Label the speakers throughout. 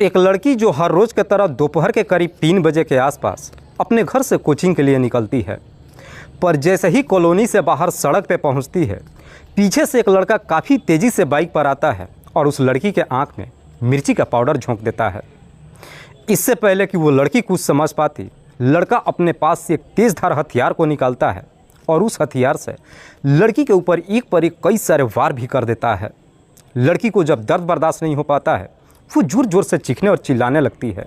Speaker 1: एक लड़की जो हर रोज़ की तरह दोपहर के करीब 3 बजे के आसपास अपने घर से कोचिंग के लिए निकलती है, पर जैसे ही कॉलोनी से बाहर सड़क पर पहुंचती है, पीछे से एक लड़का काफ़ी तेज़ी से बाइक पर आता है और उस लड़की के आंख में मिर्ची का पाउडर झोंक देता है। इससे पहले कि वो लड़की कुछ समझ पाती, लड़का अपने पास से एक तेज़धार हथियार को निकालता है और उस हथियार से लड़की के ऊपर एक पर एक कई सारे वार भी कर देता है। लड़की को जब दर्द बर्दाश्त नहीं हो पाता है, वो जोर जोर से चीखने और चिल्लाने लगती है।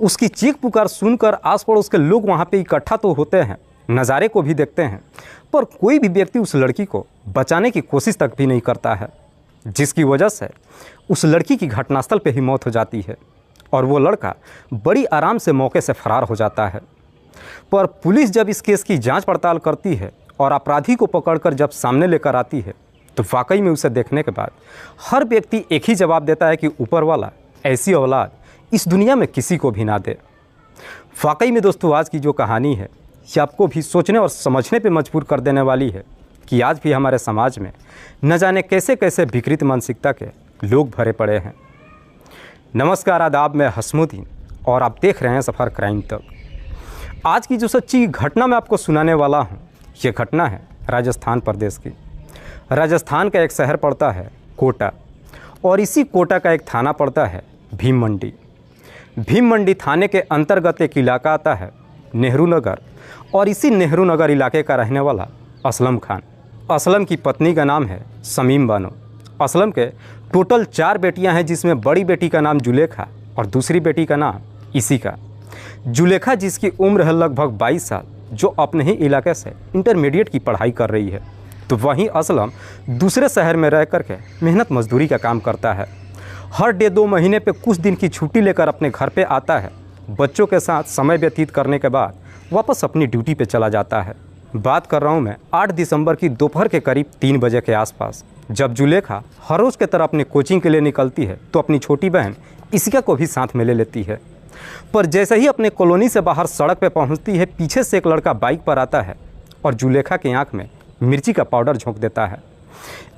Speaker 1: उसकी चीख पुकार सुनकर आस पड़ोस के लोग वहाँ पे इकट्ठा तो होते हैं, नज़ारे को भी देखते हैं, पर कोई भी व्यक्ति उस लड़की को बचाने की कोशिश तक भी नहीं करता है, जिसकी वजह से उस लड़की की घटनास्थल पे ही मौत हो जाती है और वो लड़का बड़ी आराम से मौके से फरार हो जाता है। पर पुलिस जब इस केस की जांच पड़ताल करती है और अपराधी को पकड़कर जब सामने लेकर आती है, तो वाकई में उसे देखने के बाद हर व्यक्ति एक ही जवाब देता है कि ऊपर वाला ऐसी औलाद इस दुनिया में किसी को भी ना दे। वाकई में दोस्तों, आज की जो कहानी है ये आपको भी सोचने और समझने पे मजबूर कर देने वाली है कि आज भी हमारे समाज में न जाने कैसे कैसे विकृत मानसिकता के लोग भरे पड़े हैं। नमस्कार, आदाब, मैं हसमुद्दीन और आप देख रहे हैं सफ़र क्राइम तक। आज की जो सच्ची घटना मैं आपको सुनाने वाला हूँ, ये घटना है राजस्थान प्रदेश की। राजस्थान का एक शहर पड़ता है कोटा और इसी कोटा का एक थाना पड़ता है भीम मंडी। भीम मंडी थाने के अंतर्गत एक इलाका आता है नेहरू नगर और इसी नेहरू नगर इलाके का रहने वाला असलम खान। असलम की पत्नी का नाम है शमीम बानो। असलम के टोटल 4 बेटियां हैं, जिसमें बड़ी बेटी का नाम जुलेखा और दूसरी बेटी का नाम इसिका। जुलेखा जिसकी उम्र है लगभग 22 साल, जो अपने ही इलाके से इंटरमीडिएट की पढ़ाई कर रही है, तो वहीं असलम दूसरे शहर में रह कर के मेहनत मजदूरी का काम करता है। हर 2 महीने पे कुछ दिन की छुट्टी लेकर अपने घर पे आता है। बच्चों के साथ समय व्यतीत करने के बाद वापस अपनी ड्यूटी पे चला जाता है। बात कर रहा हूँ मैं 8 दिसंबर की दोपहर के करीब 3 बजे के आसपास, जब जुलेखा हर रोज़ की तरह अपने कोचिंग के लिए निकलती है, तो अपनी छोटी बहन इसिका को भी साथ में ले लेती है। पर जैसे ही अपने कॉलोनी से बाहर सड़क पर पहुँचती है, पीछे से एक लड़का बाइक पर आता है और जुलेखा की आँख में मिर्ची का पाउडर झोंक देता है।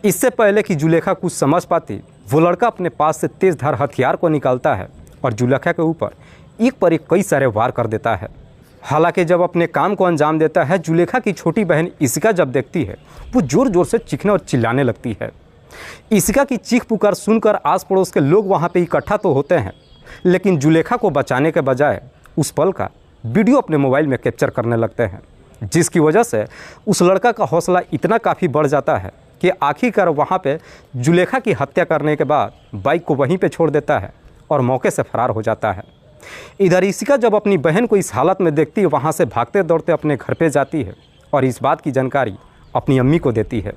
Speaker 1: इससे पहले कि जुलेखा कुछ समझ पाती, वो लड़का अपने पास से तेज़धार हथियार को निकालता है और जुलेखा के ऊपर एक पर एक कई सारे वार कर देता है। हालांकि जब अपने काम को अंजाम देता है, जुलेखा की छोटी बहन इसिका जब देखती है, वो ज़ोर ज़ोर से चीखने और चिल्लाने लगती है। इसिका की चीख पुकार सुनकर आस पड़ोस के लोग वहाँ पे इकट्ठा तो होते हैं, लेकिन जुलेखा को बचाने के बजाय उस पल का वीडियो अपने मोबाइल में कैप्चर करने लगते हैं, जिसकी वजह से उस लड़का का हौसला इतना काफ़ी बढ़ जाता है कि आखिरकार वहाँ पे जुलेखा की हत्या करने के बाद बाइक को वहीं पे छोड़ देता है और मौके से फरार हो जाता है। इधर इसिका जब अपनी बहन को इस हालत में देखती है, वहाँ से भागते दौड़ते अपने घर पे जाती है और इस बात की जानकारी अपनी अम्मी को देती है।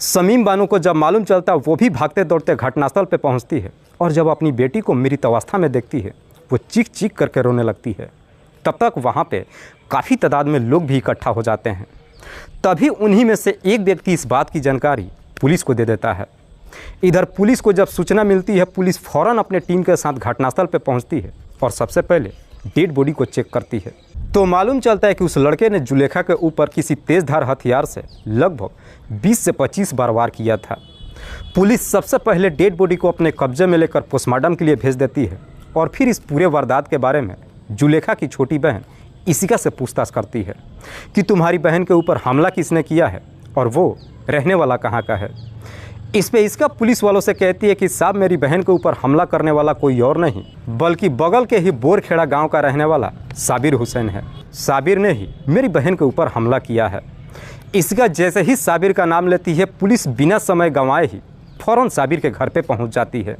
Speaker 1: शमीम बानो को जब मालूम चलता, वो भी भागते दौड़ते घटनास्थल पर पहुँचती है और जब अपनी बेटी को मृत अवस्था में देखती है, वो चीख चीख करके रोने लगती है। तब तक वहाँ पे काफ़ी तादाद में लोग भी इकट्ठा हो जाते हैं। तभी उन्हीं में से एक व्यक्ति इस बात की जानकारी पुलिस को दे देता है। इधर पुलिस को जब सूचना मिलती है, पुलिस फ़ौरन अपने टीम के साथ घटनास्थल पर पहुंचती है और सबसे पहले डेड बॉडी को चेक करती है। तो मालूम चलता है कि उस लड़के ने जुलेखा के ऊपर किसी तेज़धार हथियार से लगभग 20 से 25 बार वार किया था। पुलिस सबसे पहले डेड बॉडी को अपने कब्जे में लेकर पोस्टमार्टम के लिए भेज देती है और फिर इस पूरे वारदात के बारे में जुलेखा की छोटी बहन इसिका से पूछताछ करती है कि तुम्हारी बहन के ऊपर हमला किसने किया है और वो रहने वाला कहाँ का है। इस पे इसका पुलिस वालों से कहती है कि साहब, मेरी बहन के ऊपर हमला करने वाला कोई और नहीं बल्कि बगल के ही बोरखेड़ा गांव का रहने वाला साबिर हुसैन है। साबिर ने ही मेरी बहन के ऊपर हमला किया है। इसका जैसे ही साबिर का नाम लेती है, पुलिस बिना समय गंवाए ही फ़ौरन साबिर के घर पे पहुंच जाती है।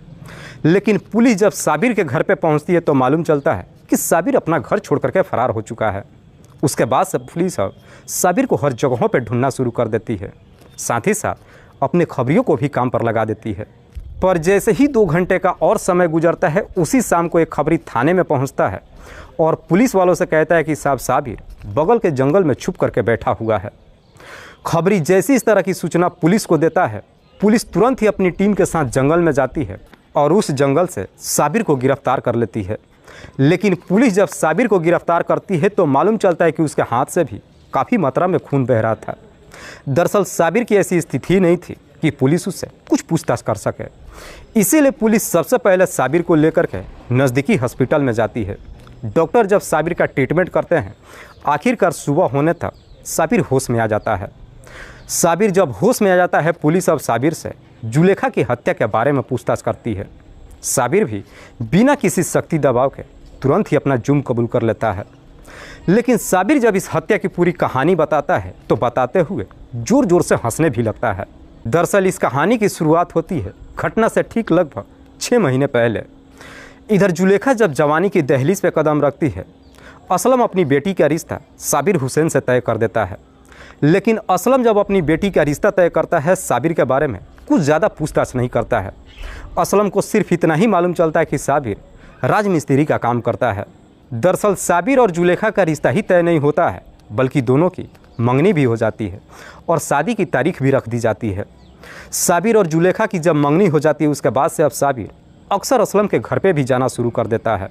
Speaker 1: लेकिन पुलिस जब साबिर के घर पे पहुंचती है, तो मालूम चलता है कि साबिर अपना घर छोड़ करके फरार हो चुका है। उसके बाद से पुलिस अब साबिर को हर जगहों पर ढूंढना शुरू कर देती है, साथ ही साथ अपने खबरियों को भी काम पर लगा देती है। पर जैसे ही 2 घंटे का और समय गुजरता है, उसी शाम को एक खबरी थाने में पहुंचता है और पुलिस वालों से कहता है कि साहब, साबिर बगल के जंगल में छुप करके बैठा हुआ है। खबरी जैसी इस तरह की सूचना पुलिस को देता है, पुलिस तुरंत ही अपनी टीम के साथ जंगल में जाती है और उस जंगल से साबिर को गिरफ्तार कर लेती है। लेकिन पुलिस जब साबिर को गिरफ्तार करती है, तो मालूम चलता है कि उसके हाथ से भी काफ़ी मात्रा में खून बह रहा था। दरअसल साबिर की ऐसी स्थिति नहीं थी कि पुलिस उससे कुछ पूछताछ कर सके। इसीलिए पुलिस सबसे पहले साबिर को लेकर के नज़दीकी हॉस्पिटल में जाती है। डॉक्टर जब साबिर का ट्रीटमेंट करते हैं, आखिरकार सुबह होने तक साबिर होश में आ जाता है। साबिर जब होश में आ जाता है, पुलिस अब साबिर से जुलेखा की हत्या के बारे में पूछताछ करती है। साबिर भी बिना किसी सख्ती दबाव के तुरंत ही अपना जुर्म कबूल कर लेता है। लेकिन साबिर जब इस हत्या की पूरी कहानी बताता है तो बताते हुए जोर जोर से हंसने भी लगता है। दरअसल इस कहानी की शुरुआत होती है घटना से ठीक लगभग 6 महीने पहले। इधर जुलेखा जब जवानी की दहलीज पे कदम रखती है, असलम अपनी बेटी का रिश्ता साबिर हुसैन से तय कर देता है। लेकिन असलम जब अपनी बेटी का रिश्ता तय करता है, साबिर के बारे में कुछ ज़्यादा पूछताछ नहीं करता है। असलम को सिर्फ इतना ही मालूम चलता है कि साबिर राजमिस्त्री का काम करता है। दरअसल साबिर और जुलेखा का रिश्ता ही तय नहीं होता है, बल्कि दोनों की मंगनी भी हो जाती है और शादी की तारीख भी रख दी जाती है। साबिर और जुलेखा की जब मंगनी हो जाती है, उसके बाद से अब साबिर अक्सर असलम के घर पे भी जाना शुरू कर देता है।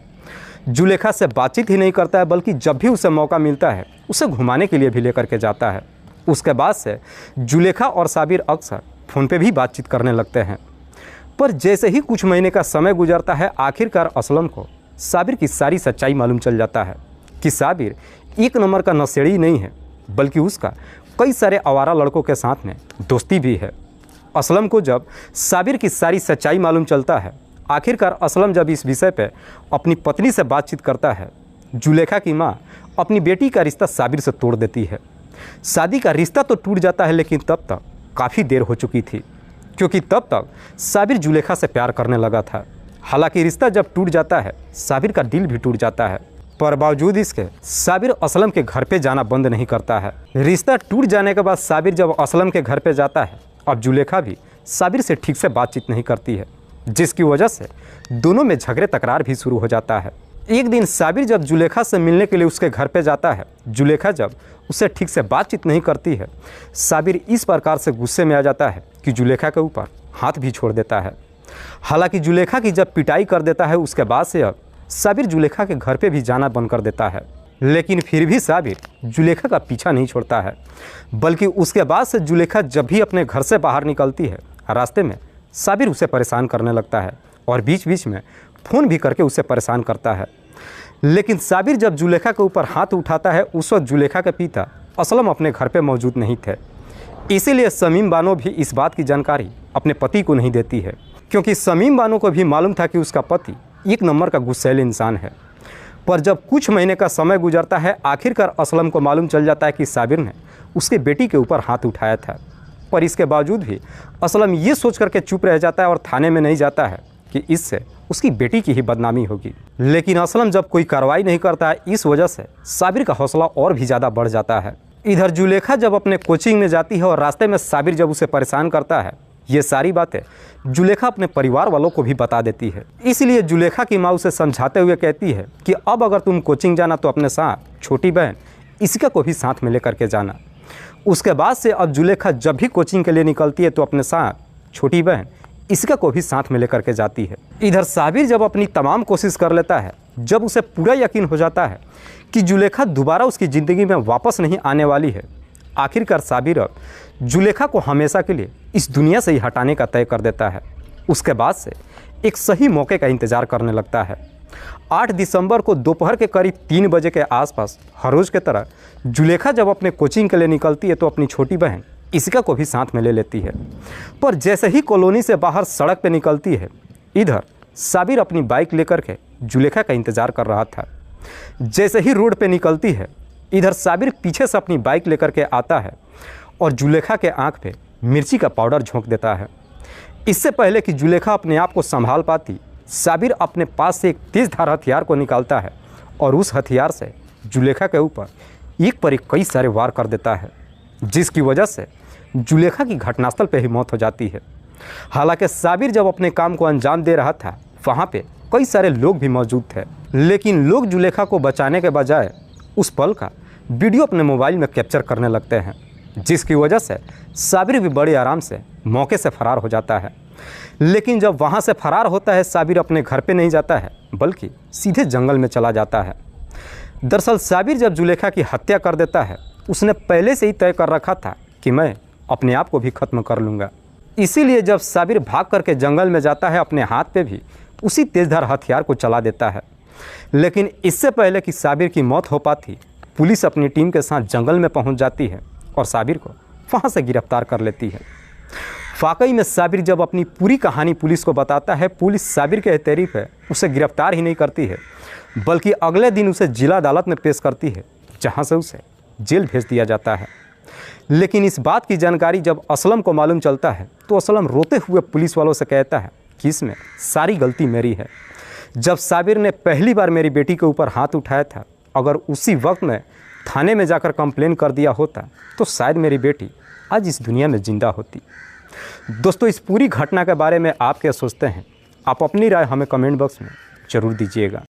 Speaker 1: जुलेखा से बातचीत ही नहीं करता है, बल्कि जब भी उसे मौका मिलता है उसे घुमाने के लिए भी लेकर के जाता है। उसके बाद से जुलेखा और साबिर अक्सर फ़ोन पे भी बातचीत करने लगते हैं। पर जैसे ही कुछ महीने का समय गुजरता है, आखिरकार असलम को साबिर की सारी सच्चाई मालूम चल जाता है कि साबिर एक नंबर का नशेड़ी नहीं है, बल्कि उसका कई सारे आवारा लड़कों के साथ में दोस्ती भी है। असलम को जब साबिर की सारी सच्चाई मालूम चलता है, आखिरकार असलम जब इस विषय पे अपनी पत्नी से बातचीत करता है, जुलेखा की माँ अपनी बेटी का रिश्ता साबिर से तोड़ देती है। शादी का रिश्ता तो टूट जाता है, लेकिन तब तक काफ़ी देर हो चुकी थी, क्योंकि तब तक साबिर जुलेखा से प्यार करने लगा था। हालांकि रिश्ता जब टूट जाता है, साबिर का दिल भी टूट जाता है, पर बावजूद इसके साबिर असलम के घर पे जाना बंद नहीं करता है। रिश्ता टूट जाने के बाद साबिर जब असलम के घर पे जाता है, अब जुलेखा भी साबिर से ठीक से बातचीत नहीं करती है, जिसकी वजह से दोनों में झगड़े तकरार भी शुरू हो जाता है। एक दिन साबिर जब जुलेखा से मिलने के लिए उसके घर पे जाता है, जुलेखा जब उससे ठीक से बातचीत नहीं करती है, साबिर इस प्रकार से गुस्से में आ जाता है कि जुलेखा के ऊपर हाथ भी छोड़ देता है। हालांकि जुलेखा की जब पिटाई कर देता है, उसके बाद से अब साबिर जुलेखा के घर पे भी जाना बंद कर देता है। लेकिन फिर भी साबिर जुलेखा का पीछा नहीं छोड़ता है, बल्कि उसके बाद से जुलेखा जब भी अपने घर से बाहर निकलती है, रास्ते में साबिर उसे परेशान करने लगता है और बीच बीच में फ़ोन भी करके उसे परेशान करता है। लेकिन साबिर जब जुलेखा के ऊपर हाथ उठाता है, उस वक्त जुलेखा के पिता असलम अपने घर पे मौजूद नहीं थे। इसीलिए शमीम बानो भी इस बात की जानकारी अपने पति को नहीं देती है, क्योंकि शमीम बानो को भी मालूम था कि उसका पति एक नंबर का गुस्सैल इंसान है। पर जब कुछ महीने का समय गुजरता है, आखिरकार असलम को मालूम चल जाता है कि साबिर ने उसके बेटी के ऊपर हाथ उठाया था। पर इसके बावजूद भी असलम ये सोच करके चुप रह जाता है और थाने में नहीं जाता है कि इससे उसकी बेटी की ही बदनामी होगी। लेकिन असलम जब कोई कार्रवाई नहीं करता है, इस वजह से साबिर का हौसला और भी ज़्यादा बढ़ जाता है। इधर जुलेखा जब अपने कोचिंग में जाती है और रास्ते में साबिर जब उसे परेशान करता है, ये सारी बातें जुलेखा अपने परिवार वालों को भी बता देती है। इसलिए जुलेखा की माँ उसे समझाते हुए कहती है कि अब अगर तुम कोचिंग जाना तो अपने साथ छोटी बहन इसिका को भी साथ में लेकर के जाना। उसके बाद से अब जुलेखा जब भी कोचिंग के लिए निकलती है तो अपने साथ छोटी बहन इसिका को भी साथ में लेकर के जाती है। इधर साबिर जब अपनी तमाम कोशिश कर लेता है, जब उसे पूरा यकीन हो जाता है कि जुलेखा दोबारा उसकी ज़िंदगी में वापस नहीं आने वाली है, आखिरकार साबिर अब जुलेखा को हमेशा के लिए इस दुनिया से ही हटाने का तय कर देता है। उसके बाद से एक सही मौके का इंतज़ार करने लगता है। 8 दिसंबर को दोपहर के करीब 3 बजे के आसपास हर रोज़ की तरह जुलेखा जब अपने कोचिंग के लिए निकलती है तो अपनी छोटी बहन इसिका को भी साथ में ले लेती है। पर जैसे ही कॉलोनी से बाहर सड़क पर निकलती है, इधर साबिर अपनी बाइक लेकर के जुलेखा का इंतज़ार कर रहा था। जैसे ही रोड पे निकलती है, इधर साबिर पीछे से अपनी बाइक लेकर के आता है और जुलेखा के आंख पे मिर्ची का पाउडर झोंक देता है। इससे पहले कि जुलेखा अपने आप को संभाल पाती, साबिर अपने पास से एक तेज़धार हथियार को निकालता है और उस हथियार से जुलेखा के ऊपर एक पर एक कई सारे वार कर देता है, जिसकी वजह से जुलेखा की घटनास्थल पर ही मौत हो जाती है। हालांकि साबिर जब अपने काम को अंजाम दे रहा था, वहाँ पे कई सारे लोग भी मौजूद थे, लेकिन लोग जुलेखा को बचाने के बजाय उस पल का वीडियो अपने मोबाइल में कैप्चर करने लगते हैं, जिसकी वजह से साबिर भी बड़े आराम से मौके से फरार हो जाता है। लेकिन जब वहाँ से फरार होता है, साबिर अपने घर पे नहीं जाता है, बल्कि सीधे जंगल में चला जाता है। दरअसल साबिर जब जुलेखा की हत्या कर देता है, उसने पहले से ही तय कर रखा था कि मैं अपने आप को भी ख़त्म कर लूँगा। इसीलिए जब साबिर भाग करके जंगल में जाता है, अपने हाथ पे भी उसी तेजधार हथियार को चला देता है। लेकिन इससे पहले कि साबिर की मौत हो पाती, पुलिस अपनी टीम के साथ जंगल में पहुंच जाती है और साबिर को वहां से गिरफ्तार कर लेती है। वाकई में साबिर जब अपनी पूरी कहानी पुलिस को बताता है, पुलिस साबिर के एहतेरी पे उसे गिरफ्तार ही नहीं करती है, बल्कि अगले दिन उसे जिला अदालत में पेश करती है, जहां से उसे जेल भेज दिया जाता है। लेकिन इस बात की जानकारी जब असलम को मालूम चलता है, तो असलम रोते हुए पुलिस वालों से कहता है कि इसमें सारी गलती मेरी है। जब साबिर ने पहली बार मेरी बेटी के ऊपर हाथ उठाया था, अगर उसी वक्त मैं थाने में जाकर कंप्लेन कर दिया होता, तो शायद मेरी बेटी आज इस दुनिया में ज़िंदा होती। दोस्तों, इस पूरी घटना के बारे में आप क्या सोचते हैं? आप अपनी राय हमें कमेंट बॉक्स में ज़रूर दीजिएगा।